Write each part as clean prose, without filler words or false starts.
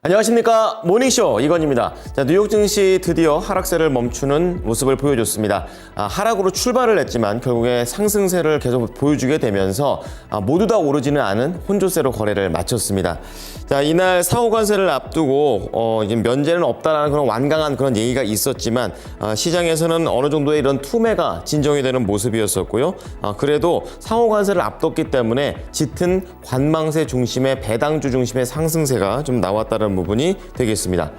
안녕하십니까. 모닝쇼 이건입니다. 자, 뉴욕 증시 드디어 하락세를 멈추는 모습을 보여줬습니다. 하락으로 출발을 했지만 결국에 상승세를 계속 보여주게 되면서 모두 다 오르지는 않은 혼조세로 거래를 마쳤습니다. 자, 이날 상호관세를 앞두고 이제 면제는 없다라는 그런 완강한 그런 얘기가 있었지만 시장에서는 어느 정도의 이런 투매가 진정이 되는 모습이었었고요. 그래도 상호관세를 앞뒀기 때문에 짙은 관망세 중심의 배당주 중심의 상승세가 좀 나왔다는 부분이 되겠습니다.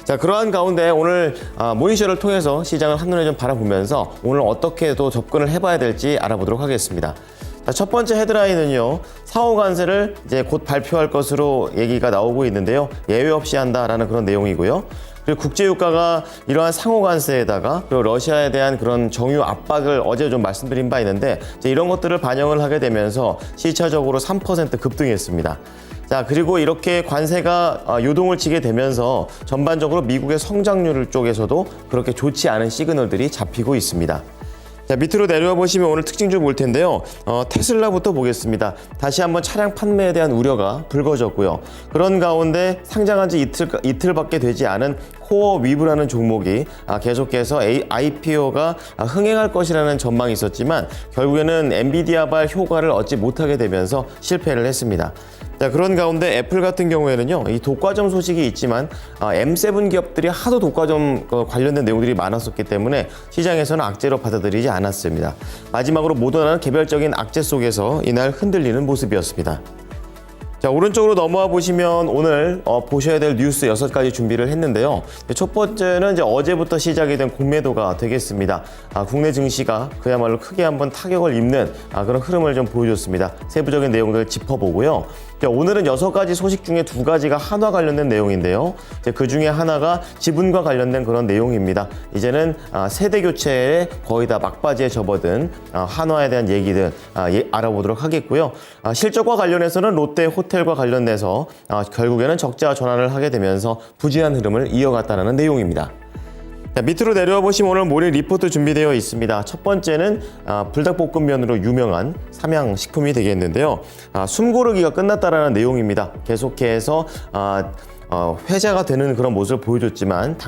자, 그러한 가운데 오늘 모닝쇼를 통해서 시장을 한눈에 좀 바라보면서 오늘 어떻게 또 접근을 해봐야 될지 알아보도록 하겠습니다. 자, 첫 번째 헤드라인은요, 상호관세를 이제 곧 발표할 것으로 얘기가 나오고 있는데요. 예외 없이 한다라는 그런 내용이고요. 그리고 국제유가가 이러한 상호관세에다가 그리고 러시아에 대한 그런 정유 압박을 어제 좀 말씀드린 바 있는데 이제 이런 것들을 반영을 하게 되면서 시차적으로 3% 급등했습니다. 자, 그리고 이렇게 관세가 요동을 치게 되면서 전반적으로 미국의 성장률 쪽에서도 그렇게 좋지 않은 시그널들이 잡히고 있습니다. 자, 밑으로 내려와 보시면 오늘 특징주 볼 텐데요. 테슬라부터 보겠습니다. 다시 한번 차량 판매에 대한 우려가 불거졌고요. 그런 가운데 상장한 지 이틀밖에 되지 않은 코어 위브라는 종목이 계속해서 IPO가 흥행할 것이라는 전망이 있었지만 결국에는 엔비디아발 효과를 얻지 못하게 되면서 실패를 했습니다. 자, 그런 가운데 애플 같은 경우에는요, 이 독과점 소식이 있지만 M7 기업들이 하도 독과점 관련된 내용들이 많았었기 때문에 시장에서는 악재로 받아들이지 않았습니다. 마지막으로 모더나는 개별적인 악재 속에서 이날 흔들리는 모습이었습니다. 자, 오른쪽으로 넘어와 보시면 오늘 보셔야 될 뉴스 6가지 준비를 했는데요. 첫 번째는 이제 어제부터 시작이 된 공매도가 되겠습니다. 국내 증시가 그야말로 크게 한번 타격을 입는 그런 흐름을 좀 보여줬습니다. 세부적인 내용들을 짚어보고요. 자, 오늘은 6가지 소식 중에 2가지가 한화 관련된 내용인데요. 그 중에 하나가 지분과 관련된 그런 내용입니다. 이제는 세대 교체에 거의 다 막바지에 접어든 한화에 대한 얘기들 알아보도록 하겠고요. 실적과 관련해서는 롯데 호텔과 관련돼서 결국에는 적자 전환을 하게 되면서 부진한 흐름을 이어갔다는 내용입니다. 자, 밑으로 내려와 보시면 오늘 모닝 리포트 준비되어 있습니다. 첫 번째는 불닭볶음면으로 유명한 삼양식품이 되겠는데요. 숨고르기가 끝났다라는 내용입니다. 계속해서 회자가 되는 그런 모습을 보여줬지만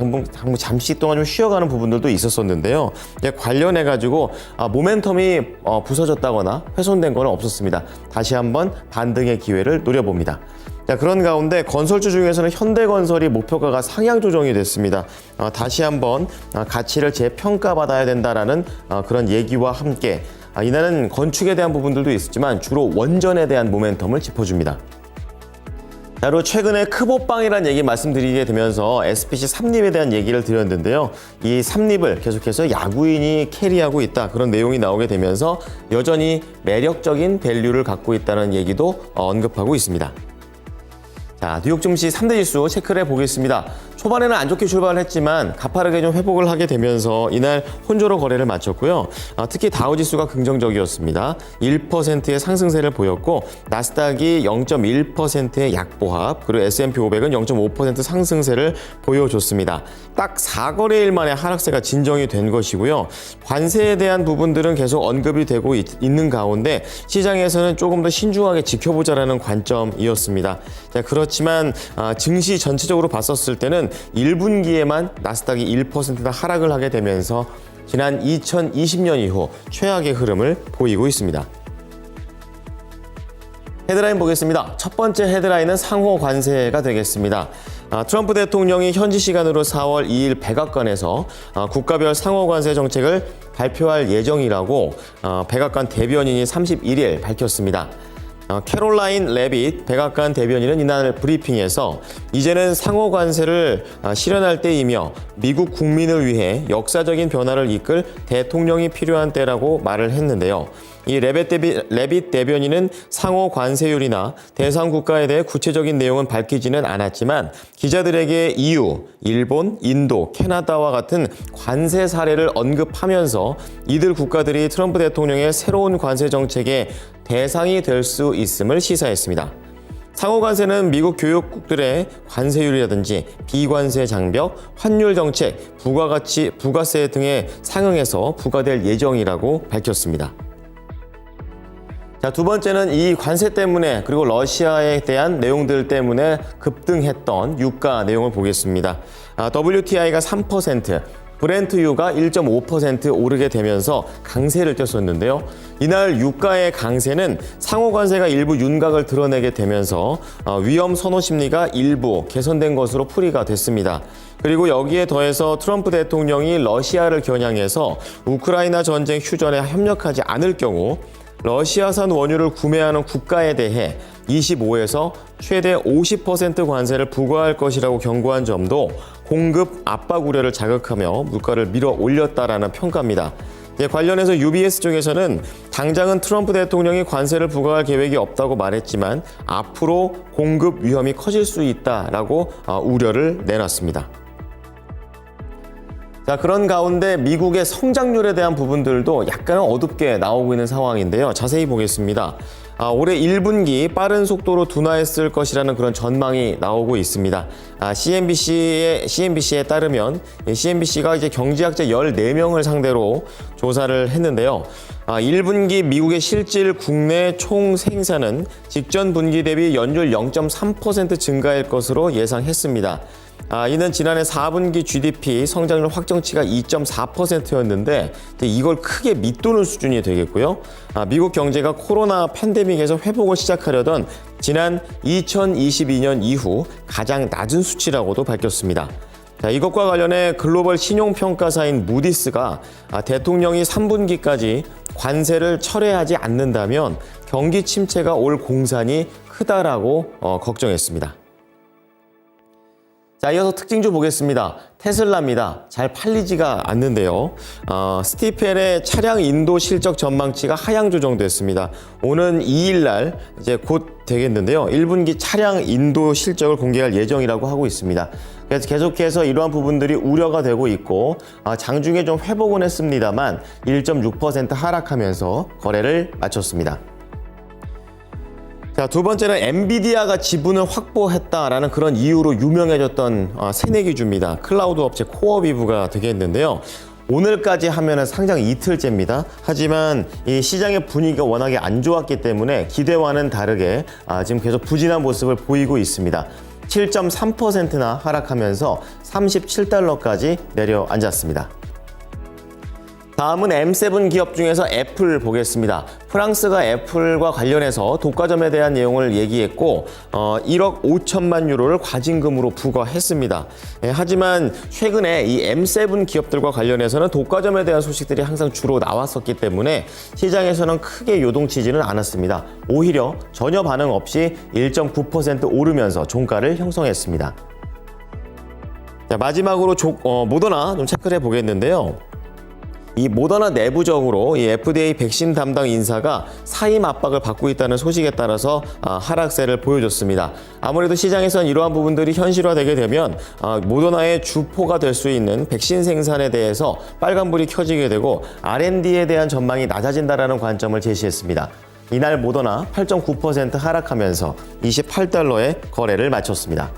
잠시 동안 좀 쉬어가는 부분들도 있었었는데요. 관련해가지고 모멘텀이 부서졌다거나 훼손된 건 없었습니다. 다시 한번 반등의 기회를 노려봅니다. 자, 그런 가운데 건설주 중에서는 현대건설이 목표가가 상향 조정이 됐습니다. 다시 한번 가치를 재평가받아야 된다라는 그런 얘기와 함께 이날은 건축에 대한 부분들도 있었지만 주로 원전에 대한 모멘텀을 짚어줍니다. 자, 그리고 최근에 크보빵이라는 얘기 말씀드리게 되면서 SPC 삼립에 대한 얘기를 드렸는데요. 이 삼립을 계속해서 야구인이 캐리하고 있다, 그런 내용이 나오게 되면서 여전히 매력적인 밸류를 갖고 있다는 얘기도 언급하고 있습니다. 자, 뉴욕 증시 3대 지수 체크를 해보겠습니다. 초반에는 안 좋게 출발을 했지만 가파르게 좀 회복을 하게 되면서 이날 혼조로 거래를 마쳤고요. 특히 다우지수가 긍정적이었습니다. 1%의 상승세를 보였고 나스닥이 0.1%의 약보합, 그리고 S&P 500은 0.5% 상승세를 보여줬습니다. 딱 4거래일 만에 하락세가 진정이 된 것이고요. 관세에 대한 부분들은 계속 언급이 되고 있는 가운데 시장에서는 조금 더 신중하게 지켜보자라는 관점이었습니다. 자, 그렇지만 증시 전체적으로 봤었을 때는 1분기에만 나스닥이 1%나 하락을 하게 되면서 지난 2020년 이후 최악의 흐름을 보이고 있습니다. 헤드라인 보겠습니다. 첫 번째 헤드라인은 상호 관세가 되겠습니다. 트럼프 대통령이 현지 시간으로 4월 2일 백악관에서 국가별 상호 관세 정책을 발표할 예정이라고 백악관 대변인이 31일 밝혔습니다. 캐롤라인 레빗 백악관 대변인은 이날 브리핑에서 이제는 상호 관세를 실현할 때이며 미국 국민을 위해 역사적인 변화를 이끌 대통령이 필요한 때라고 말을 했는데요. 이 레빗 대변인은 상호 관세율이나 대상 국가에 대해 구체적인 내용은 밝히지는 않았지만 기자들에게 EU, 일본, 인도, 캐나다와 같은 관세 사례를 언급하면서 이들 국가들이 트럼프 대통령의 새로운 관세 정책의 대상이 될 수 있음을 시사했습니다. 상호 관세는 미국 교역국들의 관세율이라든지 비관세 장벽, 환율 정책, 부가가치, 부가세 등에 상응해서 부과될 예정이라고 밝혔습니다. 자, 두 번째는 이 관세 때문에 그리고 러시아에 대한 내용들 때문에 급등했던 유가 내용을 보겠습니다. WTI가 3%, 브렌트유가 1.5% 오르게 되면서 강세를 띄었었는데요. 이날 유가의 강세는 상호 관세가 일부 윤곽을 드러내게 되면서 위험 선호 심리가 일부 개선된 것으로 풀이가 됐습니다. 그리고 여기에 더해서 트럼프 대통령이 러시아를 겨냥해서 우크라이나 전쟁 휴전에 협력하지 않을 경우 러시아산 원유를 구매하는 국가에 대해 25에서 최대 50% 관세를 부과할 것이라고 경고한 점도 공급 압박 우려를 자극하며 물가를 밀어 올렸다라는 평가입니다. 관련해서 UBS 쪽에서는 당장은 트럼프 대통령이 관세를 부과할 계획이 없다고 말했지만 앞으로 공급 위험이 커질 수 있다라고 우려를 내놨습니다. 자, 그런 가운데 미국의 성장률에 대한 부분들도 약간 어둡게 나오고 있는 상황인데요. 자세히 보겠습니다. 올해 1분기 빠른 속도로 둔화했을 것이라는 그런 전망이 나오고 있습니다. CNBC에 따르면 CNBC가 이제 경제학자 14명을 상대로 조사를 했는데요. 1분기 미국의 실질 국내 총 생산은 직전 분기 대비 연율 0.3% 증가할 것으로 예상했습니다. 이는 지난해 4분기 GDP 성장률 확정치가 2.4%였는데 이걸 크게 밑도는 수준이 되겠고요. 미국 경제가 코로나 팬데믹에서 회복을 시작하려던 지난 2022년 이후 가장 낮은 수치라고도 밝혔습니다. 자, 이것과 관련해 글로벌 신용평가사인 무디스가 대통령이 3분기까지 관세를 철회하지 않는다면 경기 침체가 올 공산이 크다라고 걱정했습니다. 자, 이어서 특징주 보겠습니다. 테슬라입니다. 잘 팔리지가 않는데요. 스티펠의 차량 인도 실적 전망치가 하향 조정됐습니다. 오는 2일 날 이제 곧 되겠는데요. 1분기 차량 인도 실적을 공개할 예정이라고 하고 있습니다. 그래서 계속해서 이러한 부분들이 우려가 되고 있고 장중에 좀 회복은 했습니다만 1.6% 하락하면서 거래를 마쳤습니다. 자, 두 번째는 엔비디아가 지분을 확보했다라는 그런 이유로 유명해졌던 새내기주입니다. 클라우드 업체 코어비브가 되겠는데요. 오늘까지 하면은 상장 이틀째입니다. 하지만 이 시장의 분위기가 워낙에 안 좋았기 때문에 기대와는 다르게 지금 계속 부진한 모습을 보이고 있습니다. 7.3%나 하락하면서 $37까지 내려앉았습니다. 다음은 M7 기업 중에서 애플 보겠습니다. 프랑스가 애플과 관련해서 독과점에 대한 내용을 얘기했고 1억 5천만 유로를 과징금으로 부과했습니다. 하지만 최근에 이 M7 기업들과 관련해서는 독과점에 대한 소식들이 항상 주로 나왔었기 때문에 시장에서는 크게 요동치지는 않았습니다. 오히려 전혀 반응 없이 1.9% 오르면서 종가를 형성했습니다. 자, 마지막으로 모더나 좀 체크를 해보겠는데요. 이 모더나 내부적으로 이 FDA 백신 담당 인사가 사임 압박을 받고 있다는 소식에 따라서 하락세를 보여줬습니다. 아무래도 시장에서는 이러한 부분들이 현실화되게 되면 모더나의 주포가 될 수 있는 백신 생산에 대해서 빨간불이 켜지게 되고 R&D에 대한 전망이 낮아진다는 관점을 제시했습니다. 이날 모더나 8.9% 하락하면서 $28에 거래를 마쳤습니다.